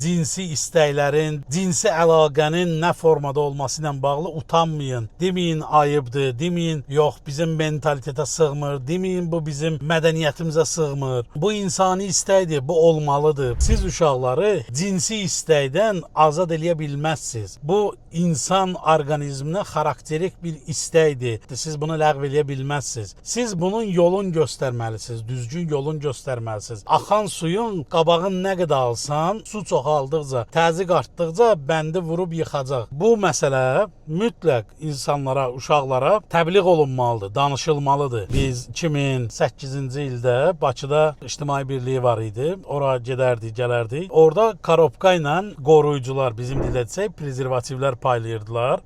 cinsi istəklərin, cinsi əlaqənin nə formada olması ilə bağlı utanmayın. Deməyin ayıbdır, deməyin yox bizim mentalitetə sığmır, deməyin bu bizim mədəniyyətimizə sığmır. Bu insani istəkdir, bu olmalıdır. Siz uşaqları cinsi istəkdən azad eləyə bilməzsiniz. Bu insan orqanizminə xarakterik bir istəkdir. Siz bunu ləğv eləyə bilməzsiniz. Siz bunun yolun göstərməlisiniz, düzgün yolun göstərməlisiniz. Axan suyun qabağını nə qədər alsan, su çoxaldıqca, təzyiq artdıqca bəndi vurub yıxacaq. Bu məsələ mütləq insanlara, uşaqlara təbliğ olunmalıdır, danışılmalıdır. Biz 2008-ci ildə Bakıda İctimai Birliyi var idi. Ora gedərdik, gələrdik. Orada korobka ilə qoruyucular, bizim dildə desək, prezervativlər paylayırdılar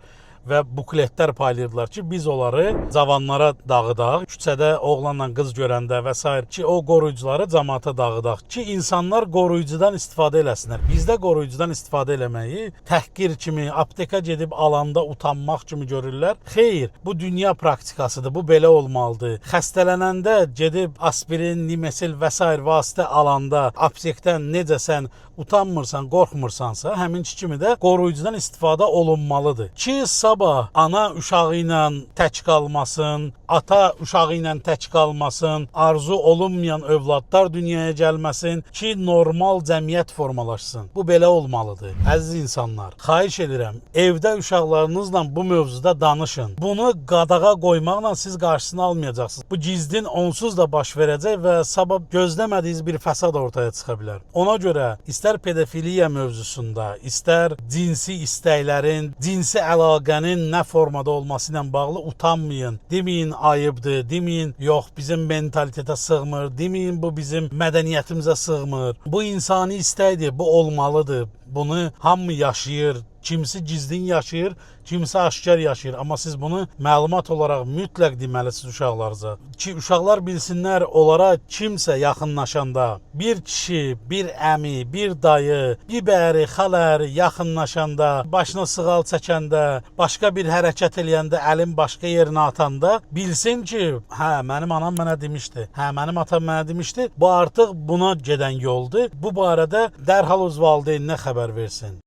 və bukletlər paylayırdılar ki, biz onları cavanlara dağıdaq, küçədə oğlanla qız görəndə və s. ki, o qoruyucuları cəmaata dağıdaq ki, insanlar qoruyucudan istifadə eləsinlər. Bizdə qoruyucudan istifadə eləməyi təhqir kimi, apteka gedib alanda utanmaq kimi görürlər. Xeyr, bu dünya praktikasıdır, bu belə olmalıdır. Xəstələnəndə gedib aspirin, limesil və s. vasitə alanda aptekdən necə sən utanmırsan, qorxmursansa, həmin kimi də qoruyucudan istifadə olunmalıdır. Ki, sabah ana uşağı ilə tək qalmasın, ata uşağı ilə tək qalmasın, arzu olunmayan övladlar dünyaya gəlməsin ki, normal cəmiyyət formalaşsın. Bu belə olmalıdır. Əziz insanlar, xahiş edirəm, evdə uşaqlarınızla bu mövzuda danışın. Bunu qadağa qoymaqla siz qarşısını almayacaqsınız. Bu gizdin onsuz da baş verəcək və sabah gözləmədiyiniz bir fəsad ortaya çıxa bilər. Ona görə istər pedofiliya mövzusunda, istər cinsi istəklərin, cinsi əlaqənin nə formada olması ilə bağlı utanmayın. Deməyin ayıbdır, deməyin yox bizim mentalitetə sığmır, deməyin bu bizim mədəniyyətimizə sığmır. Bu insani istəkdir, bu olmalıdır. Bunu hamı yaşayır. Kimisi gizlin yaşayır, kimisi aşkar yaşayır. Amma siz bunu məlumat olaraq mütləq deməlisiniz uşaqlarınıza. Ki, uşaqlar bilsinlər, onlara kimsə yaxınlaşanda, bir kişi, bir əmi, bir dayı, bir bəri, xaləri yaxınlaşanda, başına sığal çəkəndə, başqa bir hərəkət eləyəndə, əlin başqa yerinə atanda bilsin ki, hə, mənim anam mənə demişdi, hə, mənim atam mənə demişdi. Bu artıq buna gedən yoldur. Bu barədə dərhal öz valideyninə xəbər versin.